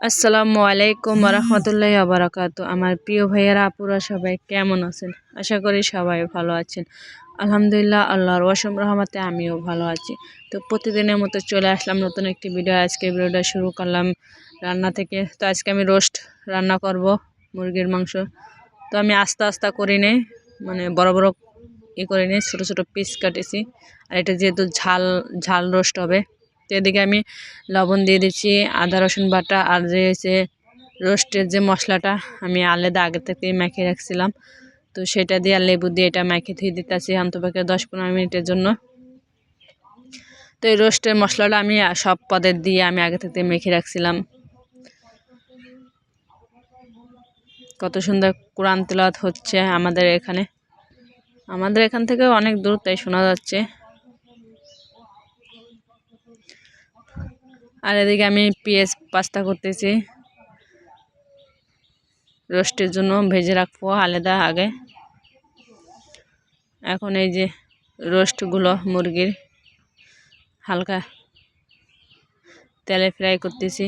আসসালামু আলাইকুম রহমতুল্লাহি বারাকাতু। আমার প্রিয় ভাইয়ারা আপুরা সবাই কেমন আছেন? আশা করি সবাই ভালো আছেন। আলহামদুলিল্লাহ, আল্লাহর অসীম রহমতে আমিও ভালো আছি। তো প্রতিদিনের মতো চলে আসলাম নতুন একটি ভিডিও। আজকে ভিডিওটা শুরু করলাম রান্না থেকে। তো আজকে আমি রোস্ট রান্না করব, মুরগির মাংস। তো আমি আস্তে আস্তে করে নেই, মানে বড় বড় করে নিই, ছোটো ছোটো পিস কাটেছি। আর এটা যেহেতু ঝাল ঝাল রোস্ট হবে, তো এদিকে আমি লবণ দিয়ে দিচ্ছি, আদা রসুন বাটা, আর যে হচ্ছে রোস্টের যে মশলাটা আমি আলাদা আগে থেকে মেখে রাখছিলাম, তো সেটা দিয়ে আর লেবু দিয়ে এটা মেখে ধুয়ে দিতেছি অন্তপক্ষে 10-15 মিনিটের জন্য। তো এই রোস্টের মশলাটা আমি সব পদের দিয়ে আমি আগে থেকে মেখে রাখছিলাম। কত সুন্দর কোরআন তেলাওয়াত হচ্ছে আমাদের এখান থেকে অনেক দূর, তাই শোনা যাচ্ছে। আর এদিকে আমি পেঁয়াজ পাস্তা করতেছি, রোস্টের জন্য ভেজে রাখবো আলাদা আগে। এখন এই যে রোস্টগুলো মুরগির হালকা তেলে ফ্রাই করতেছি।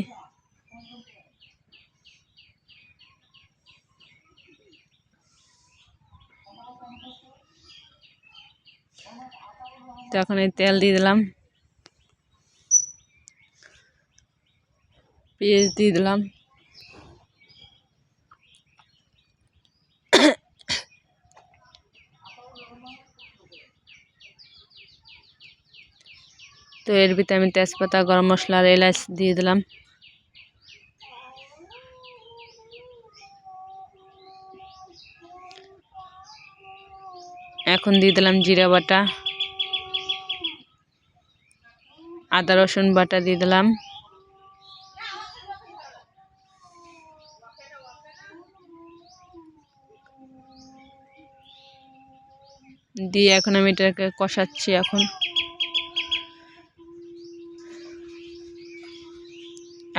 তো এখন এই তেল দিয়ে দিলাম, পেঁয়াজ দিয়ে দিলাম, তো এর ভিতরে আমি তেজপাতা, গরম মশলা আর এলাচ দিয়ে দিলাম। এখন দিয়ে দিলাম জিরা বাটা, আদা রসুন বাটা দিয়ে দিলাম, দিয়ে এখন আমি এটাকে কষাচ্ছি।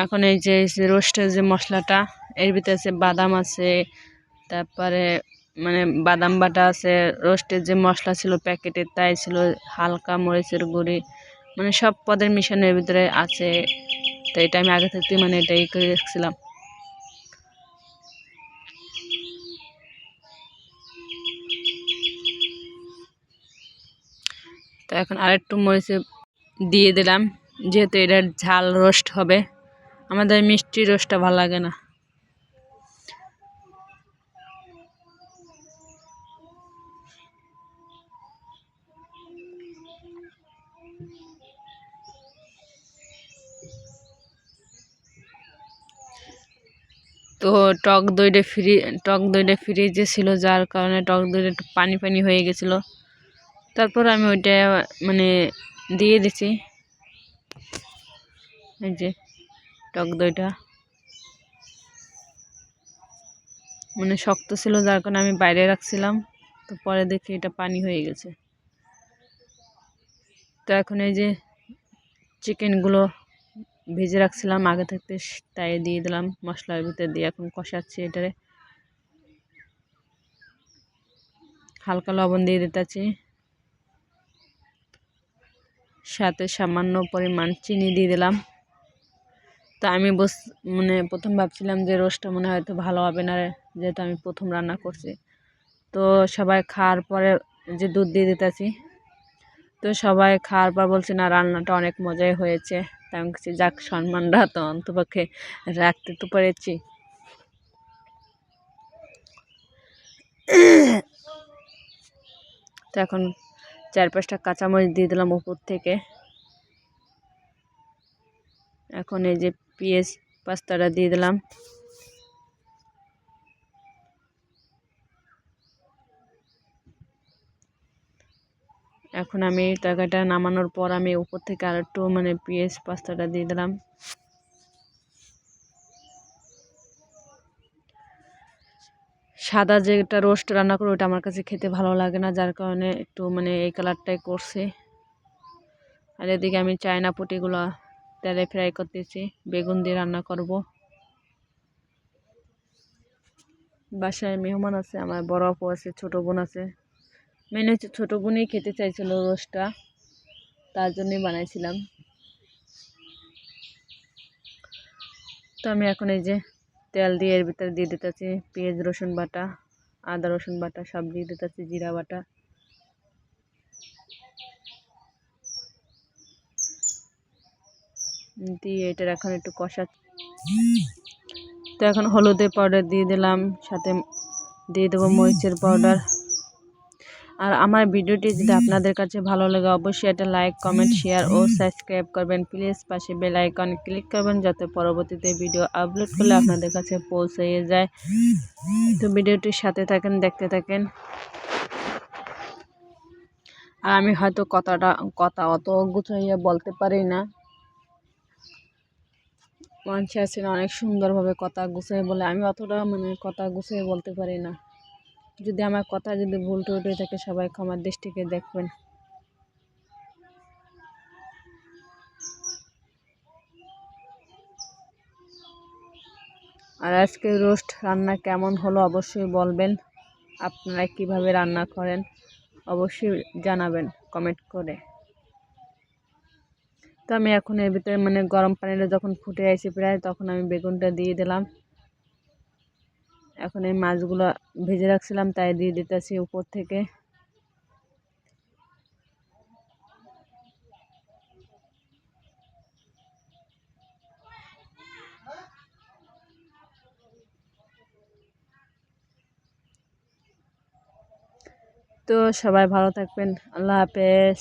এখন এই যে রোস্টের যে মশলাটা, এর ভিতরে আছে বাদাম আছে, তারপরে মানে বাদাম বাটা আছে, রোস্টের যে মশলা ছিল প্যাকেটের তাই ছিল, হালকা মরিচের গুঁড়ি, মানে সব পদের মিশানোর ভিতরে আছে। তো এটা আমি আগে থেকে মানে এটাই করে রাখছিলাম। তো এখন আরেকটু মরিচে দিয়ে দিলাম, যেহেতু এটা ঝাল রোস্ট হবে, আমাদের মিষ্টি রোস্টটা ভালো লাগে না। তো টক দইটা ফ্রিজে ছিল, যার কারণে টক দইটা একটু পানি পানি হয়ে গেছিলো। তারপর আমি ওইটা মানে দিয়ে দিছি, এই যে টক দইটা মানে শক্ত ছিল, যার কারণে আমি বাইরে রাখছিলাম। তো পরে দেখি এটা পানি হয়ে গেছে। তো এখন এই যে চিকেনগুলো ভেজে রাখছিলাম আগে থাকতে, তাই দিয়ে দিলাম মশলার ভিতরে দিয়ে এখন কষাচ্ছি। এটারে হালকা লবণ দিয়ে দিতেছি, সাথে সামান্য পরিমাণ চিনি দিয়ে দিলাম। তো আমি মানে প্রথম ভাবছিলাম যে রোস্টটা মনে হয়তো ভালো হবে না, যেহেতু আমি প্রথম রান্না করছি। তো সবাই খাওয়ার পরে যে দুধ দিয়ে দিতেছি, তো সবাই খাওয়ার পর বলছে না রান্নাটা অনেক মজাই হয়েছে। তাই আমি কিছু যাক, সম্মানটা তো অন্তপক্ষে রাখতে তো পেরেছি। তো এখন 4-5টা কাঁচামরিচ দিয়ে দিলাম উপর থেকে। এখন এই যে পেঁয়াজ পাস্তাটা দিয়ে দিলাম। এখন আমি তরকারিটা নামানোর পর আমি উপর থেকে আর একটু মানে পেঁয়াজ পাস্তাটা দিয়ে দিলাম। সাদা যেটা রোস্ট রান্না করো ওটা আমার কাছে খেতে ভালো লাগে না, যার কারণে একটু মানে এই কালারটাই করছে। আর এদিকে আমি চায়না পুটিগুলো তেলে ফ্রাই করতেছি, বেগুন দিয়ে রান্না করব। বাসায় মেহমান আছে, আমার বড় আপু আছে, ছোটো বোন আছে। মেন হচ্ছে ছোটো বোনই খেতে চাইছিল রোস্টটা, তার জন্যই বানাইছিলাম। তো আমি এখন এই যে তেল দিয়ে এর ভিতরে দিয়ে দিতেছি পেঁয়াজ রসুন বাটা, আদা রসুন বাটা সব দিয়ে দিতেছি, জিরা বাটা। দিয়ে এটার এখন একটু কষা। তো এখন হলুদের পাউডার দিয়ে দিলাম, সাথে দিয়ে দেবো মরিচের পাউডার। আর আমার ভিডিওটি যদি আপনাদের কাছে ভালো লাগে অবশ্যই একটা লাইক কমেন্ট শেয়ার ও সাবস্ক্রাইব করবেন প্লিজ। পাশে বেল আইকন ক্লিক করবেন যাতে পরবর্তীতে ভিডিও আপলোড করলে আপনাদের কাছে পৌঁছে যায়। তো ভিডিওটির সাথে থাকেন, দেখতে থাকেন। আর আমি হয়তো কথা অত গুছাইয়া বলতে পারি না, মানুষ আছে না অনেক সুন্দরভাবে কথা গুছিয়ে বলে, আমি অতটা কথা গুছিয়ে বলতে পারি না। যদি আমার কথা যদি ভুল টুট হয়ে থাকে সবাই ক্ষমার দৃষ্টিতে দেখবেন। আর আজকে রোস্ট রান্না কেমন হলো অবশ্যই বলবেন। আপনারা কিভাবে রান্না করেন অবশ্যই জানাবেন কমেন্ট করে। তো আমি এখন এর ভিতরে গরম পানিটা যখন ফুটে আসে প্রায়, তখন আমি বেগুনটা দিয়ে দিলাম। এখন এই মাছগুলো ভেজে রাখছিলাম তাই দিয়ে দিতেছি উপর থেকে। তো সবাই ভালো থাকবেন, আল্লাহ হাফেজ।